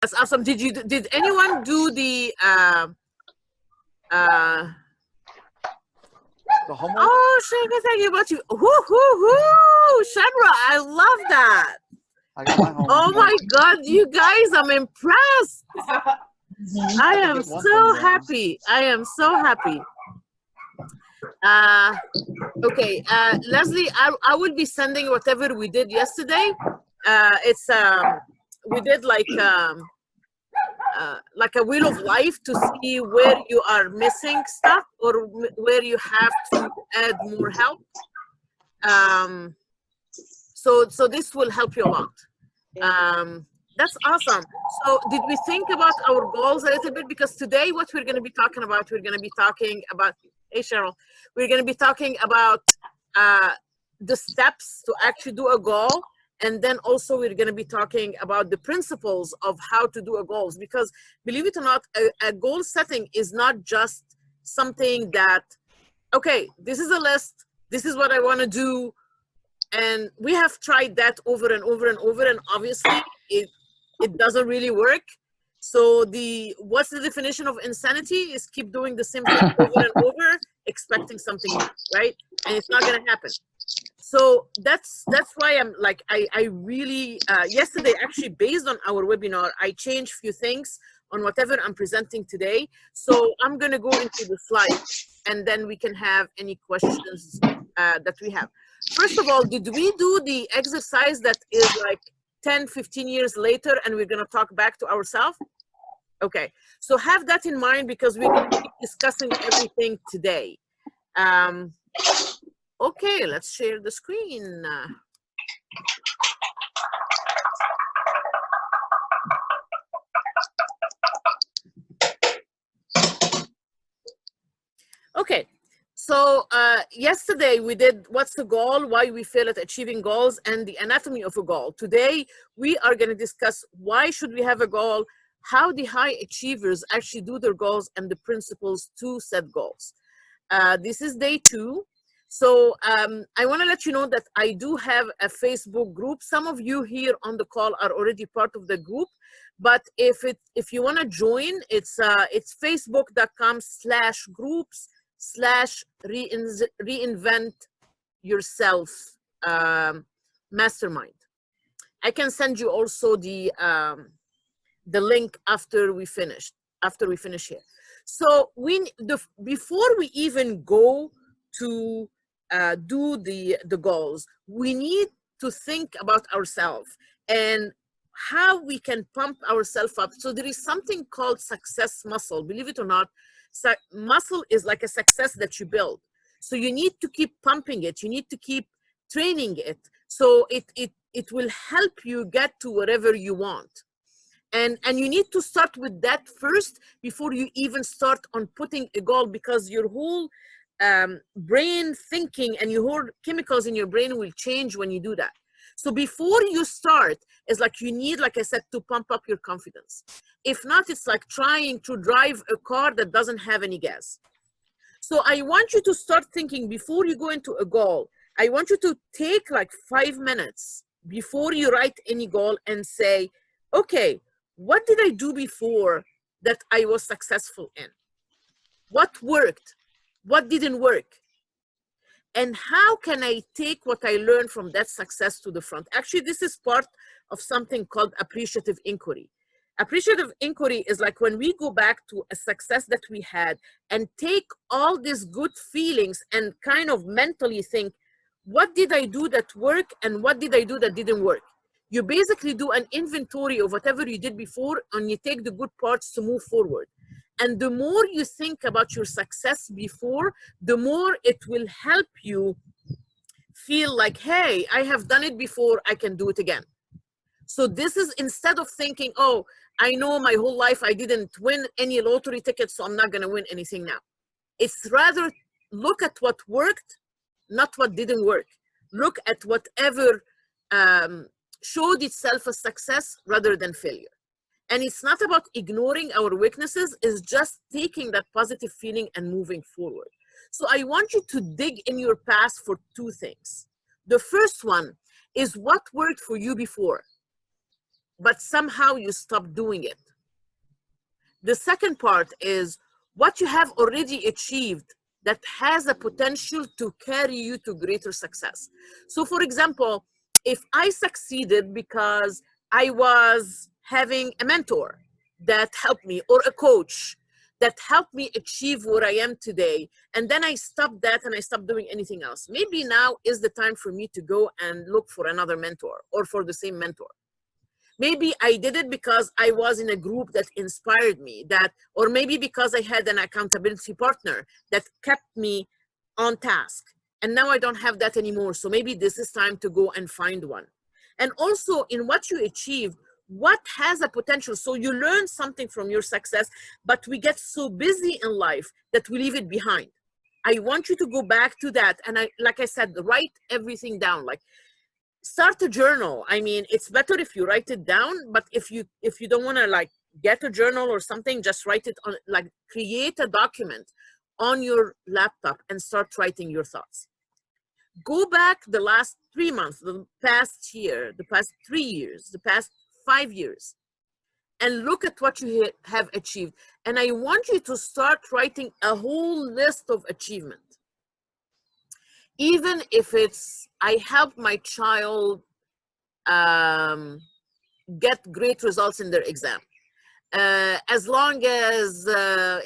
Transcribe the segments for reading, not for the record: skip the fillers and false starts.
That's awesome. Did anyone do the homework? Oh, Shaka, thank you about you. Woo, Shamra, I love that. I got my homework. Oh my God, you guys, I'm impressed. I am so happy. I am so happy. Okay, Leslie, I will be sending whatever we did yesterday. It's we did like a wheel of life to see where you are missing stuff or where you have to add more help. So this will help you a lot. That's awesome. So did we think about our goals a little bit? Because today what we're going to be talking about, hey Cheryl, we're going to be talking about the steps to actually do a goal. And then also we're going to be talking about the principles of how to do a goals, because believe it or not, a goal setting is not just something that, okay, this is a list, this is what I want to do. And we have tried that over and over and over, and obviously it doesn't really work. So what's the definition of insanity? Is keep doing the same thing over and over, expecting something new, right? And it's not going to happen. So that's why I'm like, I really, yesterday, actually, based on our webinar, I changed a few things on whatever I'm presenting today. So I'm going to go into the slides, and then we can have any questions that we have. First of all, did we do the exercise that is like 10, 15 years later, and we're going to talk back to ourselves? Okay, so have that in mind, because we're going to be discussing everything today. Okay, let's share the screen. Okay, so yesterday we did what's the goal, why we fail at achieving goals, and the anatomy of a goal. Today we are going to discuss why should we have a goal, how the high achievers actually do their goals, and the principles to set goals. This is day 2. So I want to let you know that I do have a Facebook group. Some of you here on the call are already part of the group, but if you want to join, it's facebook.com/groups/reinvent yourself mastermind. I can send you also the link after we finish here. So before we even go to do the goals, we need to think about ourselves and how we can pump ourselves up. So there is something called success muscle. Believe it or not, muscle is like a success that you build. So you need to keep pumping it. You need to keep training it. So it will help you get to wherever you want. And you need to start with that first before you even start on putting a goal, because your whole brain thinking and your whole chemicals in your brain will change when you do that. So before you start, it's like you need, like I said, to pump up your confidence. If not, it's like trying to drive a car that doesn't have any gas. So I want you to start thinking before you go into a goal. I want you to take like 5 minutes before you write any goal and say, okay, what did I do before that I was successful in? What worked? What didn't work? And how can I take what I learned from that success to the front? Actually, this is part of something called appreciative inquiry. Appreciative inquiry is like when we go back to a success that we had and take all these good feelings and kind of mentally think, what did I do that worked and what did I do that didn't work? You basically do an inventory of whatever you did before, and you take the good parts to move forward. And the more you think about your success before, the more it will help you feel like, hey, I have done it before, I can do it again. So this is, instead of thinking, oh, I know my whole life I didn't win any lottery tickets, so I'm not going to win anything now. It's rather look at what worked, not what didn't work. Look at whatever showed itself as success rather than failure. And it's not about ignoring our weaknesses, it's just taking that positive feeling and moving forward. So I want you to dig in your past for 2 things. The first one is what worked for you before. but somehow you stop doing it. The second part is what you have already achieved that has a potential to carry you to greater success. So for example, if I succeeded because I was having a mentor that helped me, or a coach that helped me achieve where I am today, and then I stopped that and I stopped doing anything else, maybe now is the time for me to go and look for another mentor or for the same mentor. Maybe I did it because I was in a group that inspired me, that, or maybe because I had an accountability partner that kept me on task. And now I don't have that anymore. So maybe this is time to go and find one. And also in what you achieved, what has a potential. So you learn something from your success, but we get so busy in life that we leave it behind. I want you to go back to that. And like I said, write everything down. Like, start a journal. I mean, it's better if you write it down, but if you don't want to like get a journal or something, just write it on, like create a document on your laptop and start writing your thoughts. Go back the last 3 months, the past year, the past 3 years, the past 5 years, and look at what you have achieved. And I want you to start writing a whole list of achievement. Even if it's, I helped my child get great results in their exam. As long as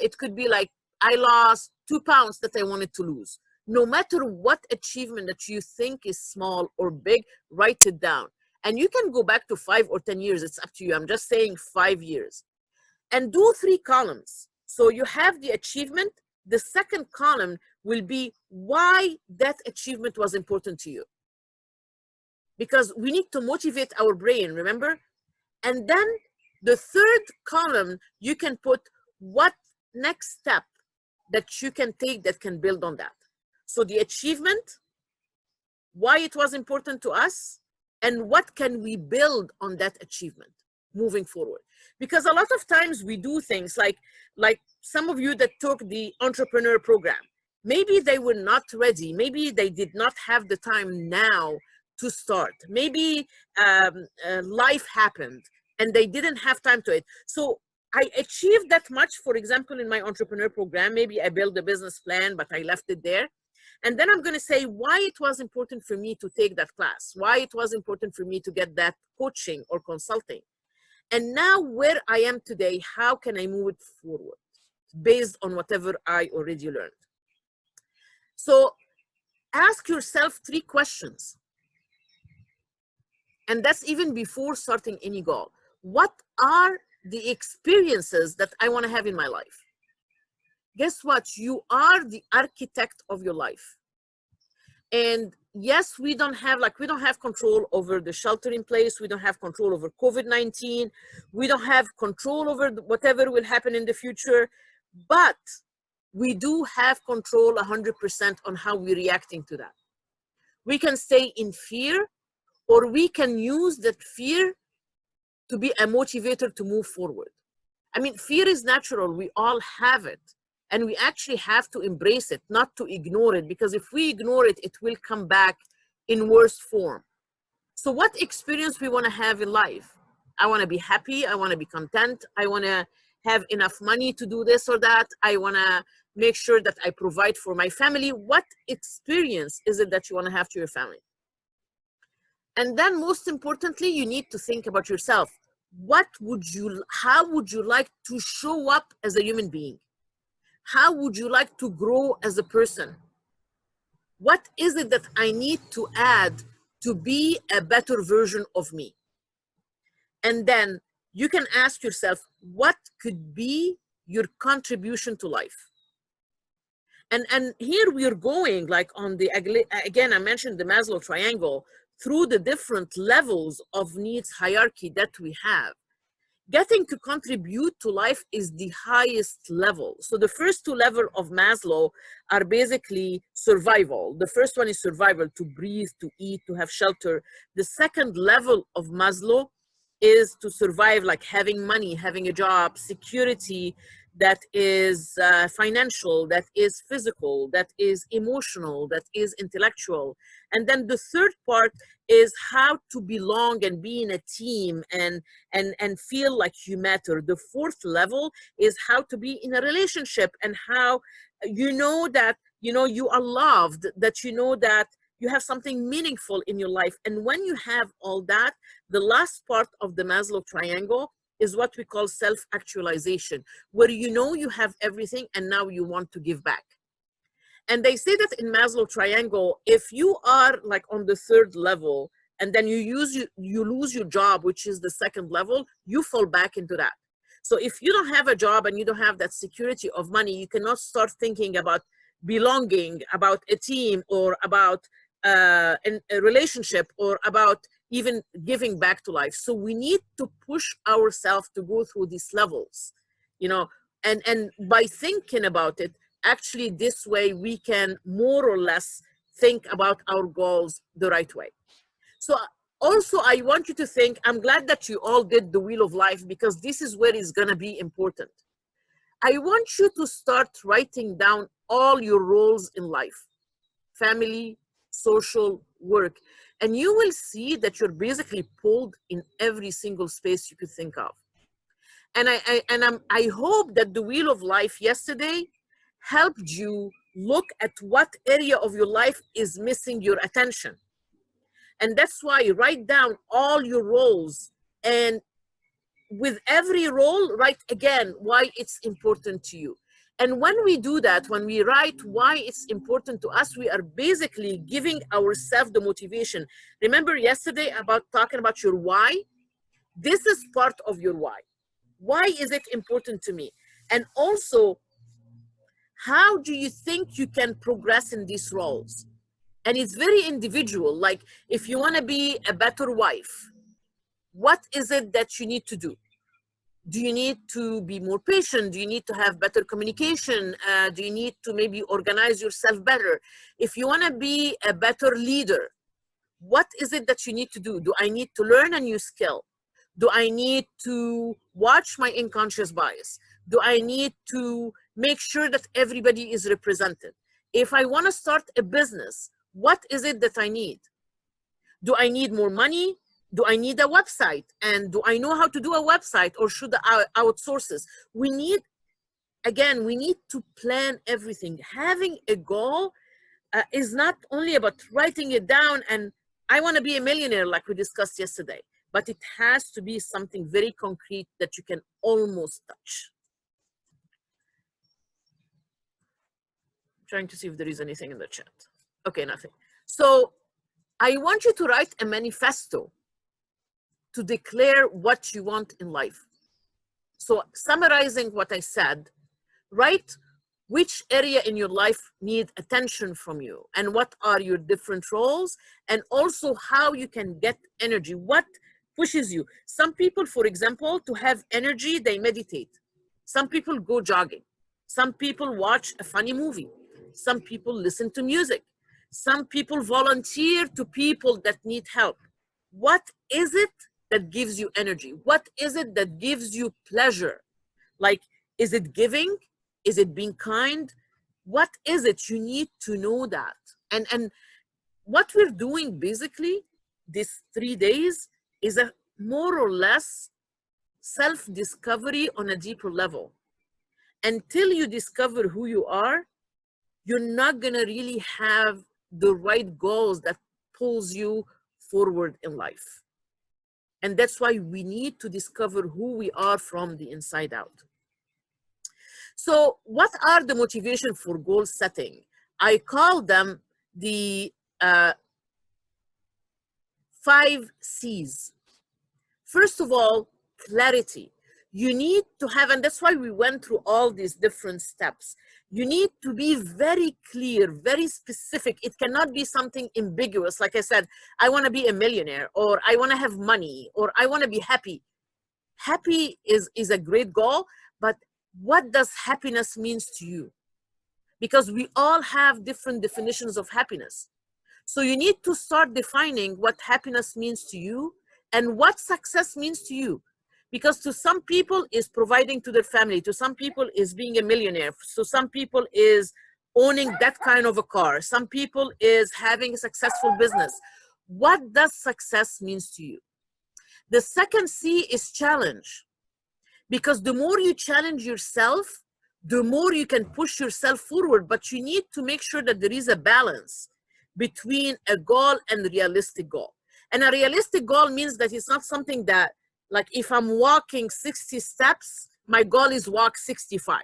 it could be like, I lost 2 pounds that I wanted to lose. No matter what achievement that you think is small or big, write it down. And you can go back to 5 or 10 years, it's up to you. I'm just saying 5 years. And do 3 columns. So you have the achievement. The second column will be why that achievement was important to you. Because we need to motivate our brain, remember? And then the third column, you can put what next step that you can take that can build on that. So the achievement, why it was important to us, and what can we build on that achievement moving forward. Because a lot of times we do things like some of you that took the entrepreneur program, maybe they were not ready. Maybe they did not have the time now to start. Maybe life happened and they didn't have time to it. So I achieved that much, for example, in my entrepreneur program. Maybe I built a business plan, but I left it there. And then I'm going to say why it was important for me to take that class, why it was important for me to get that coaching or consulting. And now where I am today, how can I move it forward based on whatever I already learned? So ask yourself 3 questions. And that's even before starting any goal. What are the experiences that I want to have in my life? Guess what? You are the architect of your life. And yes, we don't have control over the shelter in place. We don't have control over COVID-19. We don't have control over whatever will happen in the future, but we do have control 100% on how we're reacting to that. We can stay in fear, or we can use that fear to be a motivator to move forward. I mean, fear is natural. We all have it. And we actually have to embrace it, not to ignore it, because if we ignore it, it will come back in worse form. So what experience we want to have in life? I want to be happy. I want to be content. I want to have enough money to do this or that. I want to make sure that I provide for my family. What experience is it that you want to have to your family? And then most importantly, you need to think about yourself. How would you like to show up as a human being? How would you like to grow as a person? What is it that I need to add to be a better version of me? And then you can ask yourself, what could be your contribution to life? And here we are going like on the, again, I mentioned the Maslow triangle, through the different levels of needs hierarchy that we have. Getting to contribute to life is the highest level. So the first 2 levels of Maslow are basically survival. The first one is survival, to breathe, to eat, to have shelter. The second level of Maslow is to survive, like having money, having a job, security, that is financial, that is physical, that is emotional, that is intellectual. And then the third part is how to belong and be in a team and feel like you matter. The fourth level is how to be in a relationship and how you know that you are loved, that you know that you have something meaningful in your life. And when you have all that, the last part of the Maslow triangle is what we call self-actualization, where you know you have everything and now you want to give back. And they say that in Maslow triangle, if you are like on the third level and then you lose your job, which is the second level, you fall back into that. So if you don't have a job and you don't have that security of money, you cannot start thinking about belonging, about a team, or about a relationship, or about even giving back to life. So we need to push ourselves to go through these levels, and by thinking about it, actually this way we can more or less think about our goals the right way. So also I want you to think, I'm glad that you all did the Wheel of Life, because this is where it's going to be important. I want you to start writing down all your roles in life: family, social, work, and you will see that you're basically pulled in every single space you could think of. And I hope that the Wheel of Life yesterday helped you look at what area of your life is missing your attention. And that's why you write down all your roles, and with every role, write again why it's important to you. And when we do that, when we write why it's important to us, we are basically giving ourselves the motivation. Remember yesterday about talking about your why? This is part of your why. Why is it important to me? And also, how do you think you can progress in these roles? And it's very individual. Like, if you want to be a better wife, what is it that you need to do? Do you need to be more patient? Do you need to have better communication? Do you need to maybe organize yourself better? If you want to be a better leader, what is it that you need to do? Do I need to learn a new skill? Do I need to watch my unconscious bias? Do I need to make sure that everybody is represented? If I want to start a business, what is it that I need? Do I need more money? Do I need a website? And do I know how to do a website, or should I outsource this? We need to plan everything. Having a goal is not only about writing it down and I want to be a millionaire like we discussed yesterday, but it has to be something very concrete that you can almost touch. I'm trying to see if there is anything in the chat. Okay, nothing. So I want you to write a manifesto to declare what you want in life. So summarizing what I said, write which area in your life need attention from you, and what are your different roles, and also how you can get energy. What pushes you? Some people, for example, to have energy, they meditate. Some people go jogging. Some people watch a funny movie. Some people listen to music. Some people volunteer to people that need help. What is it that gives you energy? What is it that gives you pleasure? Like, is it giving? Is it being kind? What is it? You need to know that. And what we're doing basically these 3 days is a more or less self-discovery on a deeper level. Until you discover who you are, you're not gonna really have the right goals that pulls you forward in life. And that's why we need to discover who we are from the inside out. So what are the motivation for goal setting? I call them the 5 C's. First of all, clarity. You need to have, and that's why we went through all these different steps. You need to be very clear, very specific. It cannot be something ambiguous. Like I said, I want to be a millionaire, or I want to have money, or I want to be happy. Happy is a great goal, but what does happiness means to you? Because we all have different definitions of happiness. So you need to start defining what happiness means to you and what success means to you. Because to some people is providing to their family, to some people is being a millionaire, so some people is owning that kind of a car, some people is having a successful business. What does success means to you? The second C is challenge, because the more you challenge yourself, the more you can push yourself forward, but you need to make sure that there is a balance between a goal and a realistic goal. And a realistic goal means that it's not something that, like, if I'm walking 60 steps, my goal is walk 65.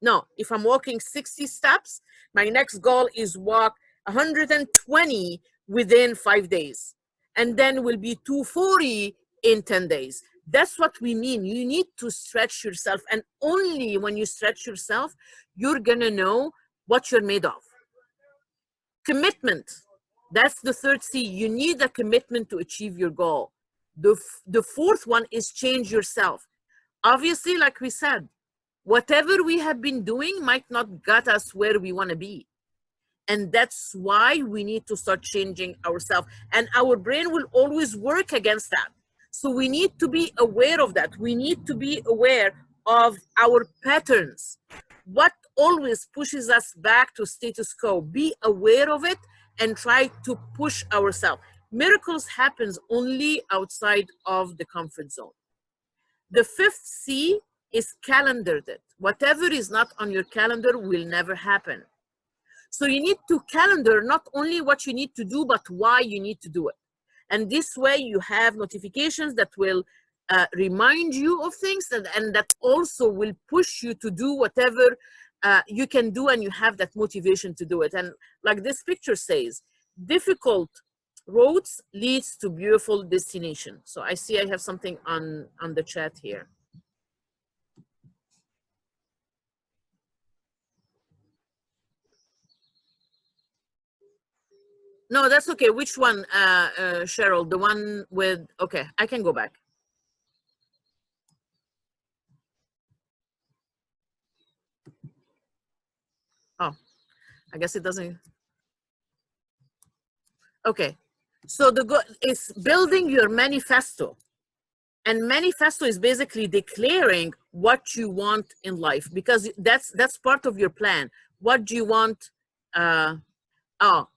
No, if I'm walking 60 steps, my next goal is walk 120 within 5 days. And then will be 240 in 10 days. That's what we mean. You need to stretch yourself. And only when you stretch yourself, you're gonna know what you're made of. Commitment. That's the third C. You need a commitment to achieve your goal. The fourth one is change yourself. Obviously, like we said, whatever we have been doing might not get us where we want to be. And that's why we need to start changing ourselves. And our brain will always work against that. So we need to be aware of that. We need to be aware of our patterns. What always pushes us back to status quo? Be aware of it and try to push ourselves. Miracles happens only outside of the comfort zone. The fifth C is calendared it. Whatever is not on your calendar will never happen. So you need to calendar not only what you need to do, but why you need to do it. And this way you have notifications that will remind you of things, and that also will push you to do whatever you can do, and you have that motivation to do it. And like this picture says, difficult roads leads to beautiful destination. So I see I have something on the chat here. No, that's okay. Which one, Cheryl? The one with, okay, I can go back. Oh, I guess it doesn't. Okay, so the goal is building your manifesto. And manifesto is basically declaring what you want in life, because that's part of your plan. What do you want? Oh,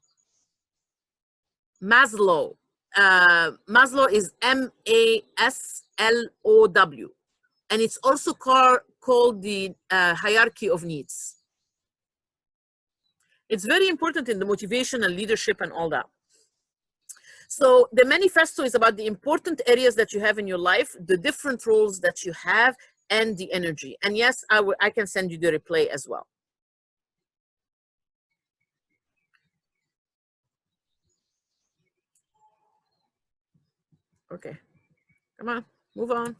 Maslow. Maslow is M-A-S-L-O-W. And it's also called the hierarchy of needs. It's very important in the motivation and leadership and all that. So the manifesto is about the important areas that you have in your life, the different roles that you have, and the energy. And yes, I can send you the replay as well. Okay, come on, move on.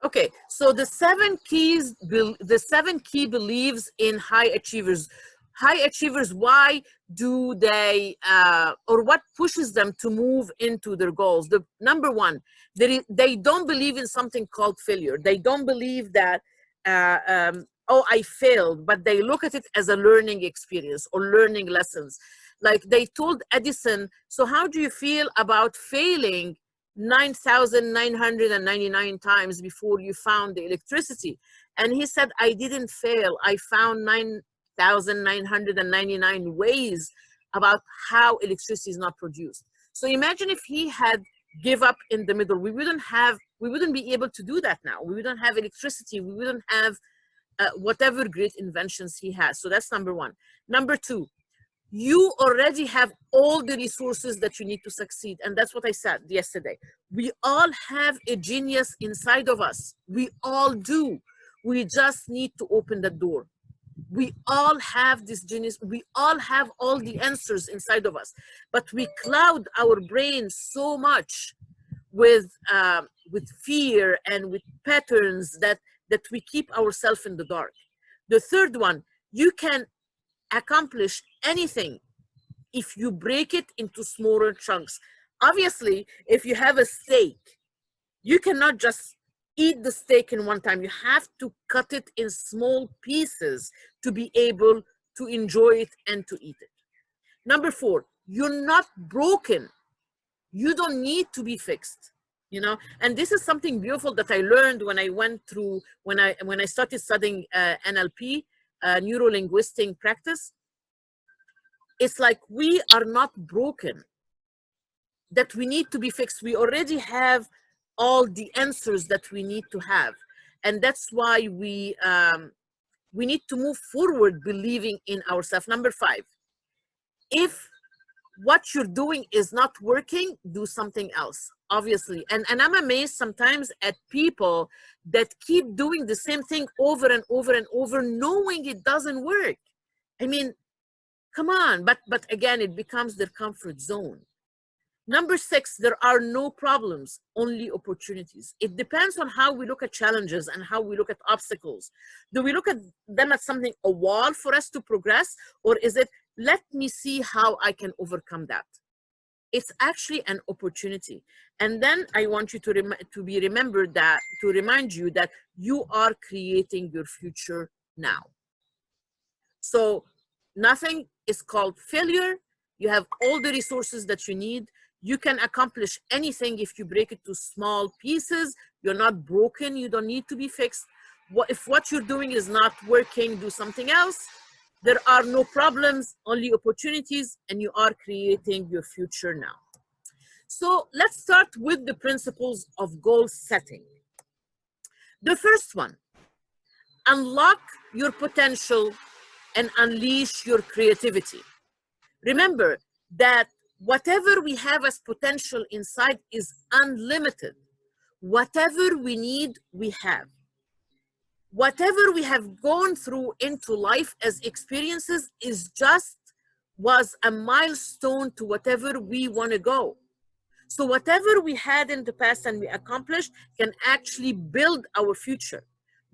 Okay, so the seven key beliefs in high achievers. High achievers, why do they, or what pushes them to move into their goals? The number one, they don't believe in something called failure. They don't believe that, oh, I failed, but they look at it as a learning experience or learning lessons. Like they told Edison, so how do you feel about failing 9,999 times before you found the electricity? And he said, I didn't fail. I found 9,999 ways about how electricity is not produced. So imagine if he had give up in the middle. We wouldn't be able to do that now. We wouldn't have electricity. We wouldn't have whatever great inventions he has. So that's number one. Number two, you already have all the resources that you need to succeed. And that's what I said yesterday. We all have a genius inside of us. We all do. We just need to open the door. We all have this genius. We all have all the answers inside of us, but we cloud our brain so much with fear and with patterns that we keep ourselves in the dark. The third one, you can accomplish anything if you break it into smaller chunks. Obviously, if you have a steak, you cannot just eat the steak in one time. You have to cut it in small pieces to be able to enjoy it and to eat it. Number 4, you're not broken. You don't need to be fixed, you know. And this is something beautiful that I learned when I went through, when I started studying NLP, neuro-linguistic practice. It's like we are not broken, that we need to be fixed. We already have all the answers that we need to have. And that's why we need to move forward believing in ourselves. Number 5, if what you're doing is not working, do something else, obviously. And I'm amazed sometimes at people that keep doing the same thing over and over and over, knowing it doesn't work. I mean, come on. But again, it becomes their comfort zone. Number 6, there are no problems, only opportunities. It depends on how we look at challenges and how we look at obstacles. Do we look at them as something, a wall for us to progress, or is it, let me see how I can overcome that? It's actually an opportunity. And then I want you to remind you that you are creating your future now. So nothing is called failure. You have all the resources that you need. You can accomplish anything if you break it to small pieces. You're not broken. You don't need to be fixed. If what you're doing is not working, do something else. There are no problems, only opportunities, and you are creating your future now. So let's start with the principles of goal setting. The first one, unlock your potential and unleash your creativity. Remember that whatever we have as potential inside is unlimited. Whatever we need, we have. Whatever we have gone through into life as experiences was a milestone to whatever we want to go. So whatever we had in the past and we accomplished can actually build our future,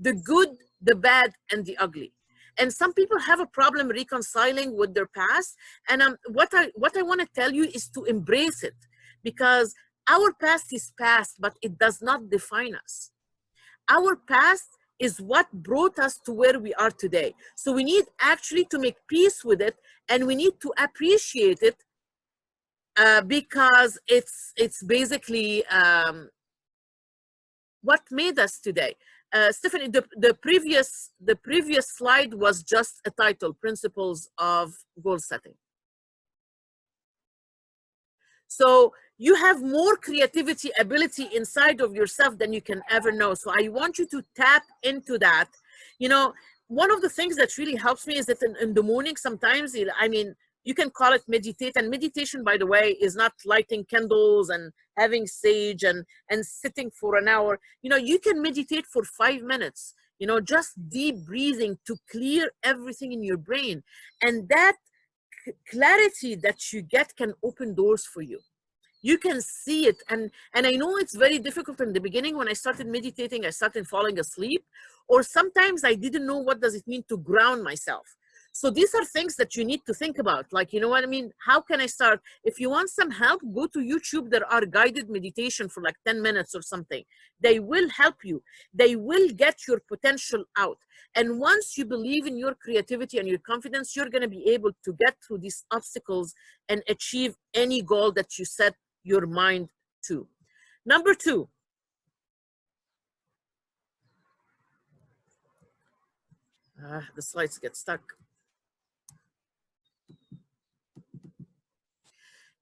the good, the bad, and the ugly. And some people have a problem reconciling with their past. And what I want to tell you is to embrace it, because our past is past, but it does not define us. Our past is what brought us to where we are today. So we need actually to make peace with it, and we need to appreciate it, because it's basically what made us today. Stephanie, the previous slide was just a title, Principles of Goal Setting. So you have more creativity, ability inside of yourself than you can ever know. So I want you to tap into that. You know, one of the things that really helps me is that in the morning, sometimes, I mean, you can call it meditate. And meditation, by the way, is not lighting candles and having sage and sitting for an hour. You know, you can meditate for 5 minutes, you know, just deep breathing to clear everything in your brain. And that clarity that you get can open doors for you. You can see it. And I know it's very difficult in the beginning. When I started meditating, I started falling asleep, or sometimes I didn't know what does it mean to ground myself. So these are things that you need to think about. Like, you know what I mean? How can I start? If you want some help, go to YouTube. There are guided meditation for like 10 minutes or something. They will help you. They will get your potential out. And once you believe in your creativity and your confidence, you're going to be able to get through these obstacles and achieve any goal that you set your mind to. Number 2. The slides get stuck.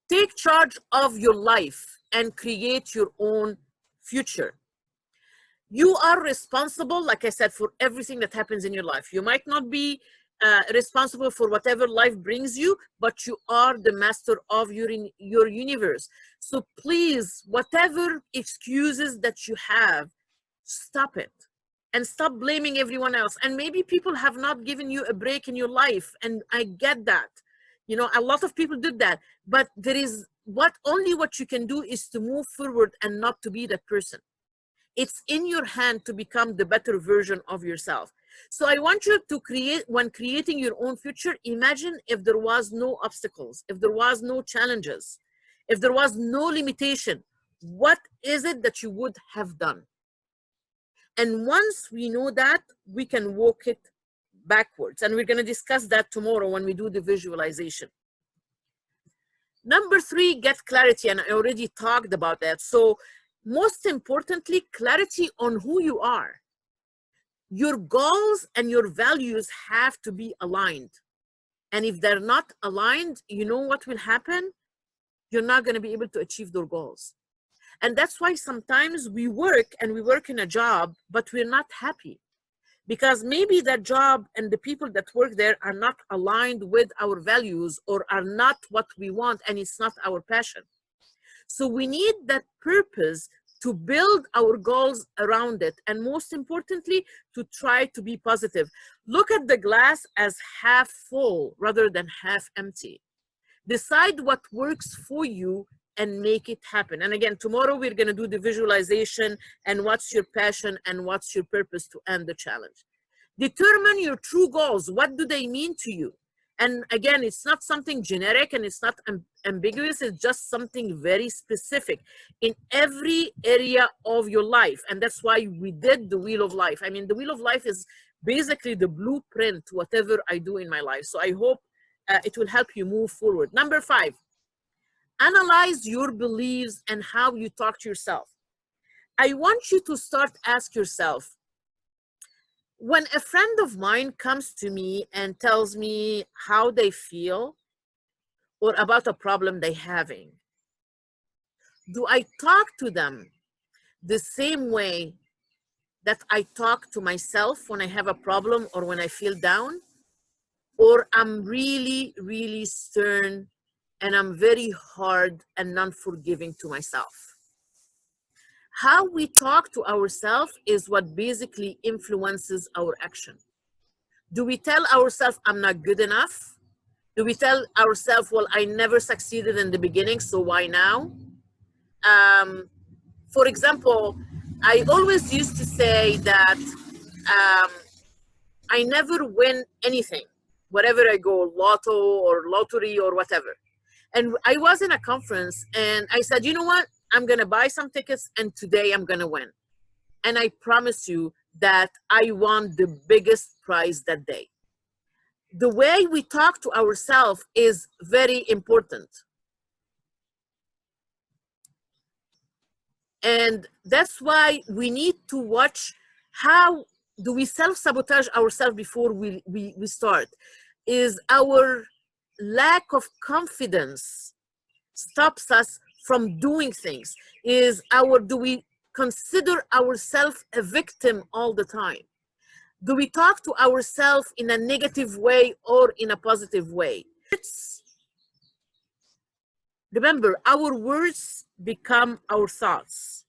Take charge of your life and create your own future. You are responsible, like I said, for everything that happens in your life. You might not be responsible for whatever life brings you, but you are the master of your universe. So please, whatever excuses that you have, stop it and stop blaming everyone else. And maybe people have not given you a break in your life, and I get that. You know, a lot of people did that, but there is only what you can do is to move forward and not to be that person. It's in your hand to become the better version of yourself. So I want you to create, when creating your own future, imagine if there was no obstacles, if there was no challenges, if there was no limitation, what is it that you would have done? And once we know that, we can walk it backwards. And we're going to discuss that tomorrow when we do the visualization. Number 3, get clarity, and I already talked about that. So most importantly, clarity on who you are. Your goals and your values have to be aligned. And if they're not aligned, you know what will happen? You're not going to be able to achieve those goals. And that's why sometimes we work in a job, but we're not happy, because maybe that job and the people that work there are not aligned with our values, or are not what we want, and it's not our passion. So we need that purpose to build our goals around it. And most importantly, to try to be positive. Look at the glass as half full rather than half empty. Decide what works for you and make it happen. And again, tomorrow we're going to do the visualization and what's your passion and what's your purpose to end the challenge. Determine your true goals. What do they mean to you? And again, it's not something generic and it's not ambiguous. It's just something very specific in every area of your life. And that's why we did the Wheel of Life. I mean, the Wheel of Life is basically the blueprint to whatever I do in my life. So I hope it will help you move forward. Number 5, analyze your beliefs and how you talk to yourself. I want you to start ask yourself, when a friend of mine comes to me and tells me how they feel or about a problem they're having, do I talk to them the same way that I talk to myself when I have a problem or when I feel down? Or I'm really, really stern and I'm very hard and non-forgiving to myself? How we talk to ourselves is what basically influences our action. Do we tell ourselves, I'm not good enough? Do we tell ourselves, well, I never succeeded in the beginning, so why now? For example, I always used to say that I never win anything, wherever I go, lotto or lottery or whatever. And I was in a conference and I said, you know what? I'm going to buy some tickets and today I'm going to win. And I promise you that I won the biggest prize that day. The way we talk to ourselves is very important. And that's why we need to watch how do we self-sabotage ourselves before we start. Is our lack of confidence stops us from doing things? Do we consider ourselves a victim all the time? Do we talk to ourselves in a negative way or in a positive way? Remember, our words become our thoughts.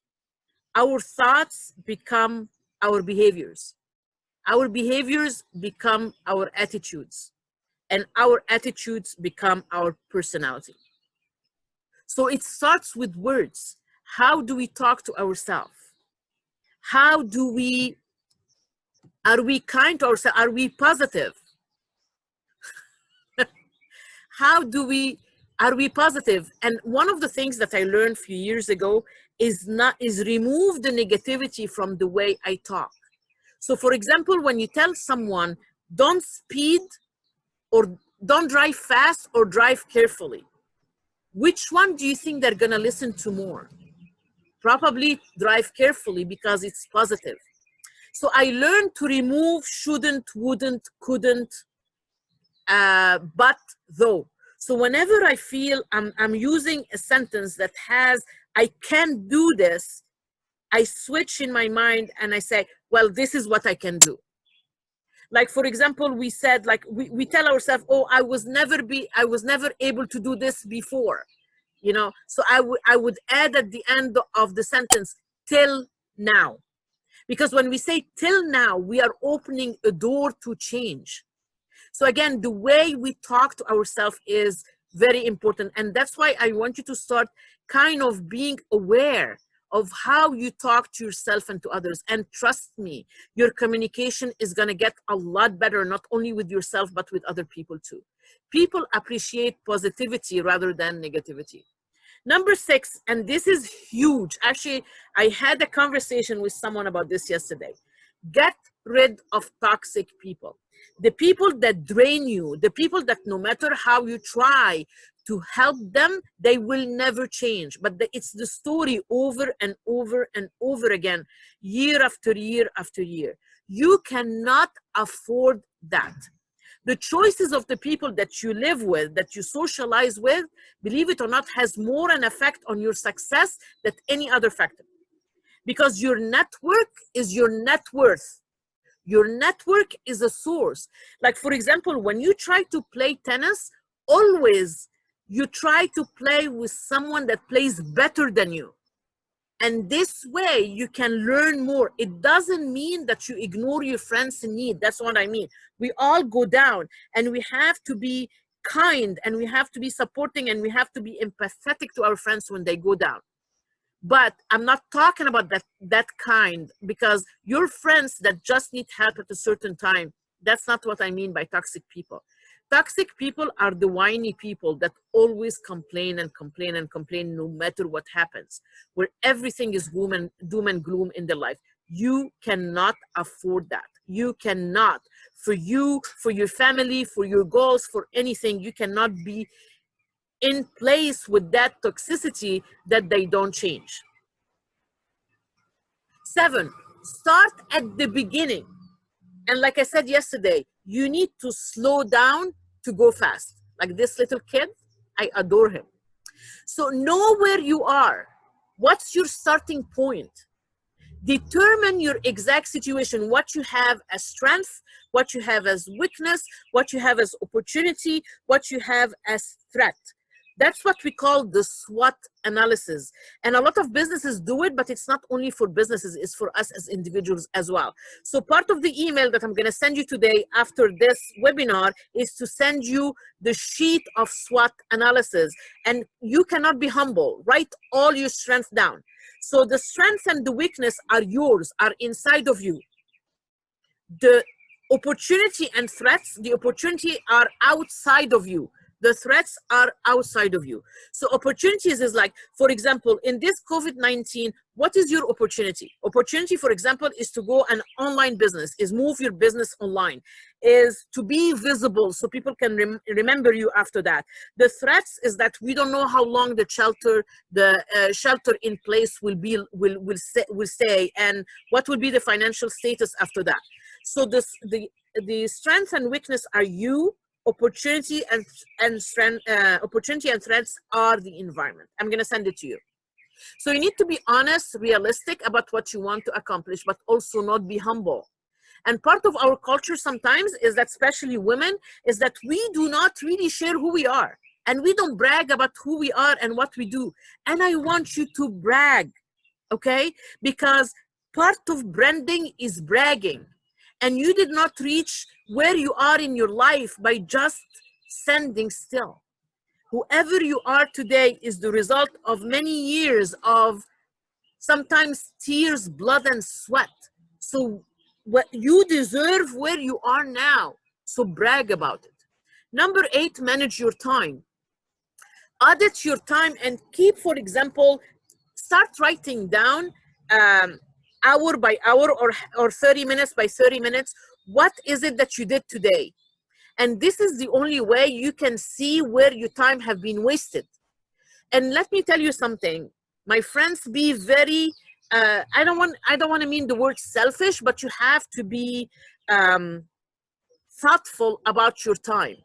Our thoughts become our behaviors. Our behaviors become our attitudes. And our attitudes become our personality. So it starts with words. How do we talk to ourselves? Are we kind to ourselves? Are we positive? Are we positive? And one of the things that I learned a few years ago is remove the negativity from the way I talk. So for example, when you tell someone, don't speed or don't drive fast or drive carefully, which one do you think they're gonna listen to more? Probably drive carefully because it's positive. So I learned to remove shouldn't, wouldn't, couldn't, but, though. So whenever I feel I'm using a sentence that has, I can do this, I switch in my mind and I say, well, this is what I can do. Like, for example, we said, like, we tell ourselves, oh, I was never able to do this before, you know? So I would add at the end of the sentence, till now. Because when we say till now, we are opening a door to change. So again, the way we talk to ourselves is very important. And that's why I want you to start kind of being aware of how you talk to yourself and to others. And trust me, your communication is going to get a lot better, not only with yourself, but with other people too. People appreciate positivity rather than negativity. Number 6, and this is huge. Actually, I had a conversation with someone about this yesterday. Get rid of toxic people. The people that drain you, the people that no matter how you try to help them, they will never change. But it's the story over and over and over again, year after year after year. You cannot afford that. The choices of the people that you live with, that you socialize with, believe it or not, has more an effect on your success than any other factor. Because your network is your net worth. Your network is a source. Like, for example, when you try to play tennis, always you try to play with someone that plays better than you. And this way you can learn more. It doesn't mean that you ignore your friends in need. That's what I mean. We all go down, and we have to be kind, and we have to be supporting, and we have to be empathetic to our friends when they go down. But I'm not talking about that kind, because your friends that just need help at a certain time, that's not what I mean by toxic people. Toxic people are the whiny people that always complain and complain and complain no matter what happens, where everything is doom and gloom in their life. You cannot afford that. You cannot. For you, for your family, for your goals, for anything, you cannot be in place with that toxicity that they don't change. 7, start at the beginning. And like I said yesterday, you need to slow down to go fast. Like this little kid, I adore him. So know where you are. What's your starting point? Determine your exact situation, what you have as strength, what you have as weakness, what you have as opportunity, what you have as threat. That's what we call the SWOT analysis. And a lot of businesses do it, but it's not only for businesses, it's for us as individuals as well. So part of the email that I'm going to send you today after this webinar is to send you the sheet of SWOT analysis. And you cannot be humble. Write all your strengths down. So the strengths and the weakness are yours, are inside of you. The opportunity and threats, the opportunity are outside of you. The threats are outside of you. So opportunities is like, for example, in this COVID-19, what is your opportunity? Opportunity, for example, is to go an online business, is move your business online, is to be visible so people can remember you after that. The threats is that we don't know how long the shelter in place will stay, and what will be the financial status after that. So the strength and weakness are you. Opportunity and threats are the environment. I'm going to send it to you. So you need to be honest, realistic about what you want to accomplish, but also not be humble. And part of our culture sometimes is that, especially women, is that we do not really share who we are. And we don't brag about who we are and what we do. And I want you to brag, okay? Because part of branding is bragging. And you did not reach where you are in your life by just standing still. Whoever you are today is the result of many years of sometimes tears, blood, and sweat. So what you deserve where you are now. So brag about it. Number 8, manage your time. Audit your time and keep, for example, start writing down hour by hour or 30 minutes by 30 minutes. What is it that you did today? And this is the only way you can see where your time have been wasted. And let me tell you something, my friends, be very, I don't want to mean the word selfish, but you have to be thoughtful about your time.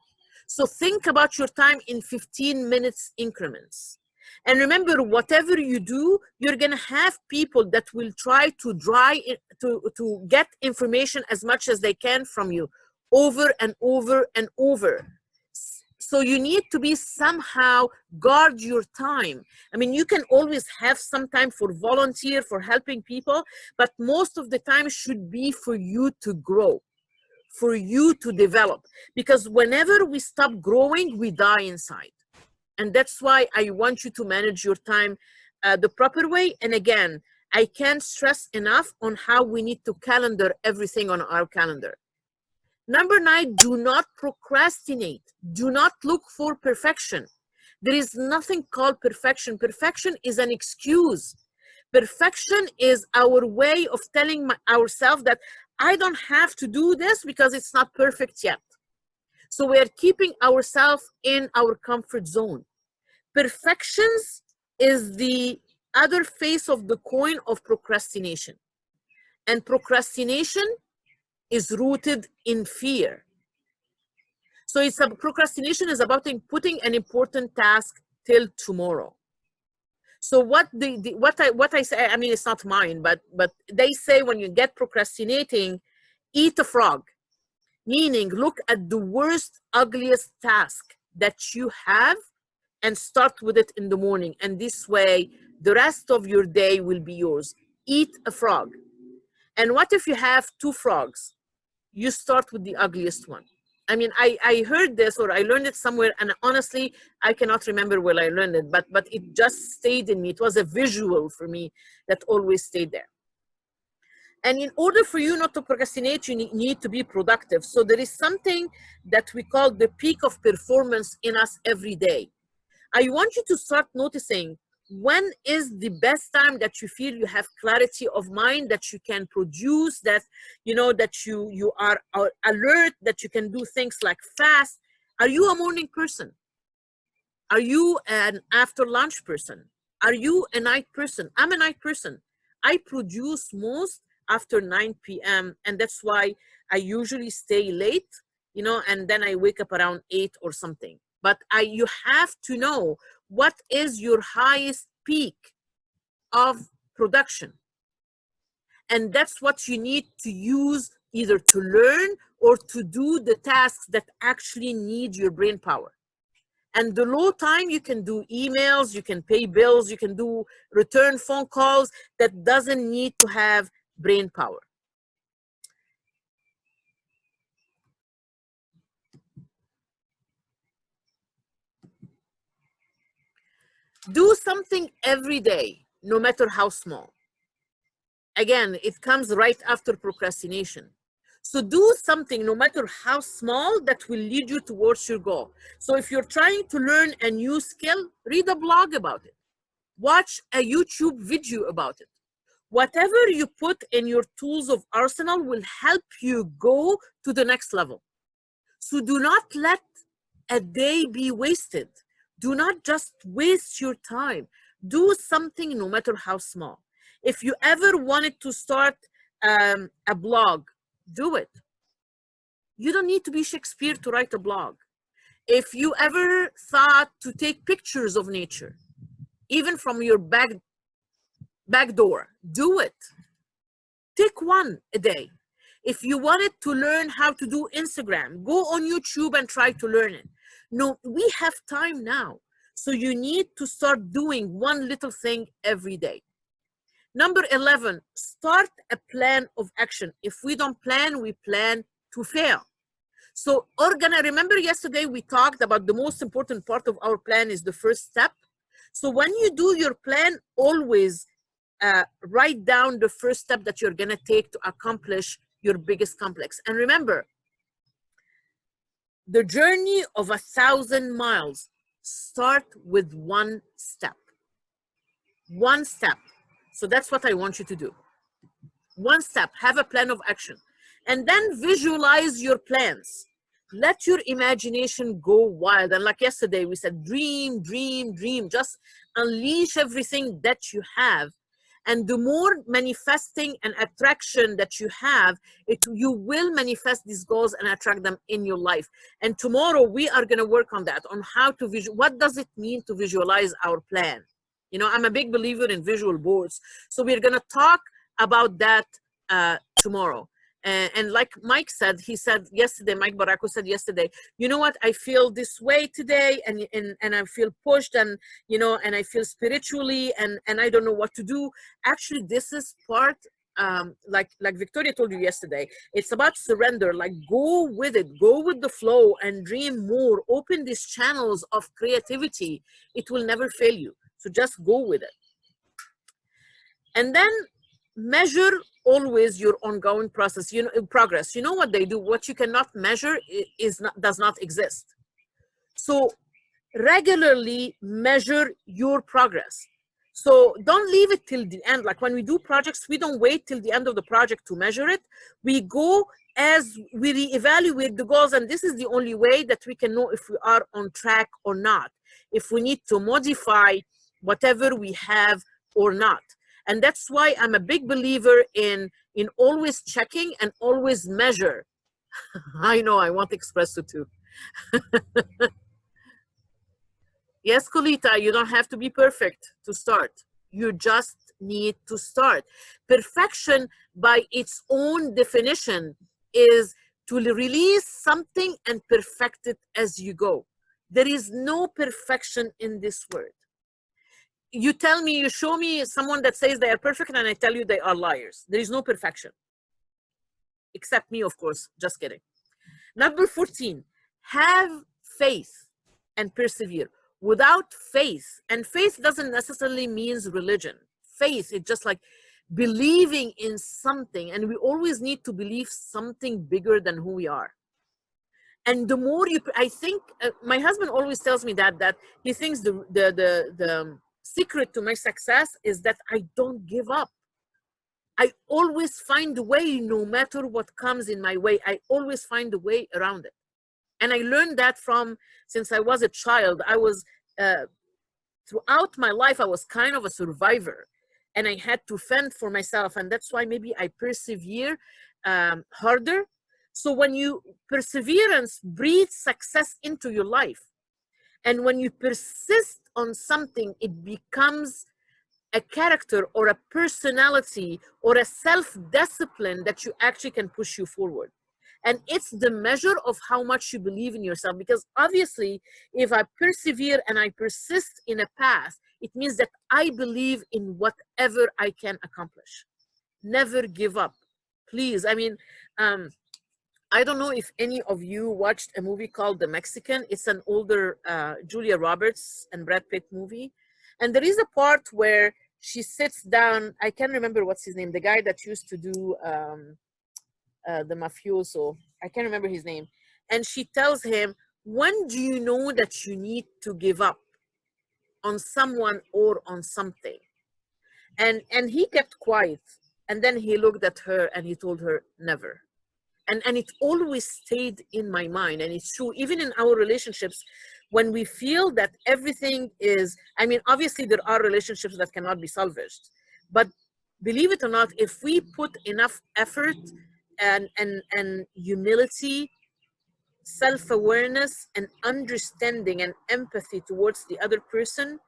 So think about your time in 15 minutes increments. And remember, whatever you do, you're going to have people that will try to get information as much as they can from you over and over and over. So you need to be somehow guard your time. I mean, you can always have some time for volunteer, for helping people, but most of the time should be for you to grow, for you to develop. Because whenever we stop growing, we die inside. And that's why I want you to manage your time the proper way. And again, I can't stress enough on how we need to calendar everything on our calendar. Number 9, do not procrastinate. Do not look for perfection. There is nothing called perfection. Perfection is an excuse. Perfection is our way of telling ourselves that I don't have to do this because it's not perfect yet. So we're keeping ourselves in our comfort zone. Perfections is the other face of the coin of procrastination. And procrastination is rooted in fear. So procrastination is about putting an important task till tomorrow. So what I say, I mean, it's not mine, but they say when you get procrastinating, eat a frog, meaning look at the worst, ugliest task that you have and start with it in the morning. And this way, the rest of your day will be yours. Eat a frog. And what if you have two frogs? You start with the ugliest one. I mean, I heard this or I learned it somewhere, and honestly, I cannot remember where I learned it, but it just stayed in me. It was a visual for me that always stayed there. And in order for you not to procrastinate, you need to be productive. So there is something that we call the peak of performance in us every day. I want you to start noticing when is the best time that you feel you have clarity of mind, that you can produce, that you know that you are alert, that you can do things like fast. Are you a morning person? Are you an after lunch person? Are you a night person? I'm a night person. I produce most after 9 p.m. and that's why I usually stay late, you know, and then I wake up around 8 or something. But you have to know what is your highest peak of production. And that's what you need to use either to learn or to do the tasks that actually need your brain power. And the low time, you can do emails, you can pay bills, you can do return phone calls that doesn't need to have brain power. Do something every day, no matter how small. Again, it comes right after procrastination. So do something, no matter how small, that will lead you towards your goal. So if you're trying to learn a new skill, read a blog about it. Watch a YouTube video about it. Whatever you put in your tools of arsenal will help you go to the next level. So do not let a day be wasted. Do not just waste your time. Do something, no matter how small. If you ever wanted to start a blog, do it. You don't need to be Shakespeare to write a blog. If you ever thought to take pictures of nature, even from your back door, do it. Take one a day. If you wanted to learn how to do Instagram, go on YouTube and try to learn it. No, we have time now. So you need to start doing one little thing every day. Number 11, start a plan of action. If we don't plan, we plan to fail. So remember yesterday we talked about the most important part of our plan is the first step. So when you do your plan, always write down the first step that you're gonna take to accomplish your biggest complex. And remember, the journey of 1,000 miles start with one step. One step. So that's what I want you to do. One step, have a plan of action. And then visualize your plans. Let your imagination go wild. And like yesterday, we said, dream, dream, dream. Just unleash everything that you have. And the more manifesting and attraction that you have, you will manifest these goals and attract them in your life. And tomorrow we are going to work on that, on how to what does it mean to visualize our plan. You know, I'm a big believer in visual boards. So we're going to talk about that tomorrow. And like Mike said, Mike Barako said yesterday, you know what, I feel this way today and I feel pushed and, you know, and I feel spiritually and I don't know what to do. Actually, this is part, like Victoria told you yesterday, it's about surrender, like go with it, go with the flow and dream more, open these channels of creativity. It will never fail you. So just go with it. And then measure always your ongoing process, progress. You know what they do? What you cannot measure does not exist. So regularly measure your progress. So don't leave it till the end. Like when we do projects, we don't wait till the end of the project to measure it. We go as we reevaluate the goals, and this is the only way that we can know if we are on track or not. if we need to modify whatever we have or not. And that's why I'm a big believer in always checking and always measure. I know, I want espresso too. Yes, Colita, you don't have to be perfect to start. You just need to start. Perfection, by its own definition, is to release something and perfect it as you go. There is no perfection in this world. You tell me, you show me someone that says they are perfect, and I tell you they are liars. There is no perfection. Except me, of course. Just kidding. Number 14, have faith and persevere. Without faith, and faith doesn't necessarily means religion. Faith is just like believing in something, and we always need to believe something bigger than who we are. And the more you, I think, my husband always tells me that he thinks the secret to my success is that I don't give up. I always find a way, no matter what comes in my way. I always find a way around it. And I learned that since I was a child. I was, throughout my life, I was kind of a survivor, and I had to fend for myself. And that's why maybe I persevere harder. So when you perseverance breeds success into your life. And when you persist on something, it becomes a character or a personality or a self-discipline that you actually can push you forward. And it's the measure of how much you believe in yourself. Because obviously, if I persevere and I persist in a path, it means that I believe in whatever I can accomplish. Never give up. Please. I mean, I don't know if any of you watched a movie called The Mexican. It's an older Julia Roberts and Brad Pitt movie. And there is a part where she sits down. I can't remember what's his name. The guy that used to do the mafioso. I can't remember his name. And she tells him, when do you know that you need to give up on someone or on something? And he kept quiet. And then he looked at her and he told her, never. And it always stayed in my mind. And it's true, even in our relationships, when we feel that everything is, I mean, obviously there are relationships that cannot be salvaged. But believe it or not, if we put enough effort and humility, self-awareness, and understanding and empathy towards the other person,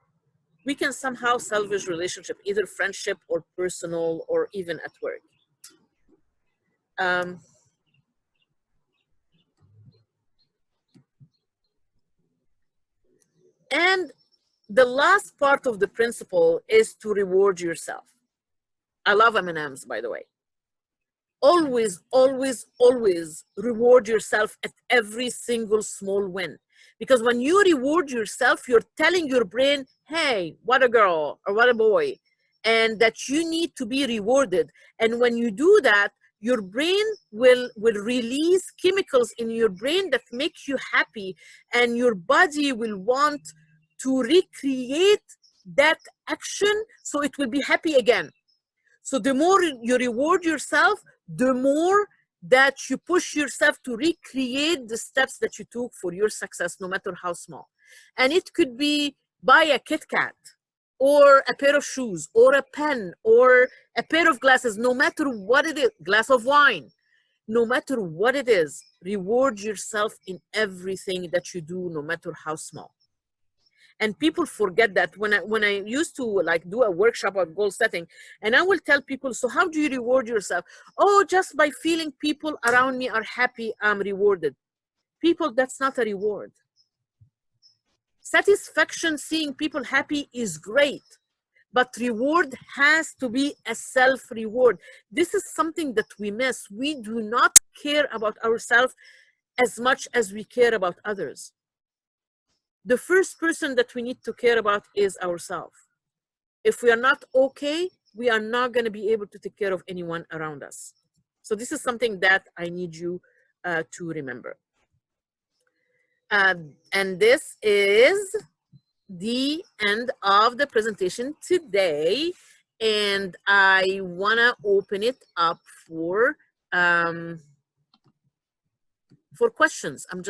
we can somehow salvage relationship, either friendship or personal or even at work. And the last part of the principle is to reward yourself. I love M&Ms, by the way. Always, always, always reward yourself at every single small win. Because when you reward yourself, you're telling your brain, hey, what a girl or what a boy, and that you need to be rewarded. And when you do that, your brain will release chemicals in your brain that make you happy, and your body will want to recreate that action so it will be happy again. So the more you reward yourself, the more that you push yourself to recreate the steps that you took for your success, no matter how small. And it could be buy a Kit Kat, or a pair of shoes, or a pen, or a pair of glasses, no matter what it is, glass of wine, no matter what it is, reward yourself in everything that you do, no matter how small. And people forget that. When I used to like do a workshop on goal setting, and I will tell people, so how do you reward yourself? Oh, just by feeling people around me are happy, I'm rewarded. People, that's not a reward. Satisfaction, seeing people happy, is great, but reward has to be a self-reward. This is something that we miss. We do not care about ourselves as much as we care about others. The first person that we need to care about is ourselves. If we are not okay, we are not going to be able to take care of anyone around us. So this is something that I need you to remember. And this is the end of the presentation today. And I want to open it up for questions. I'm just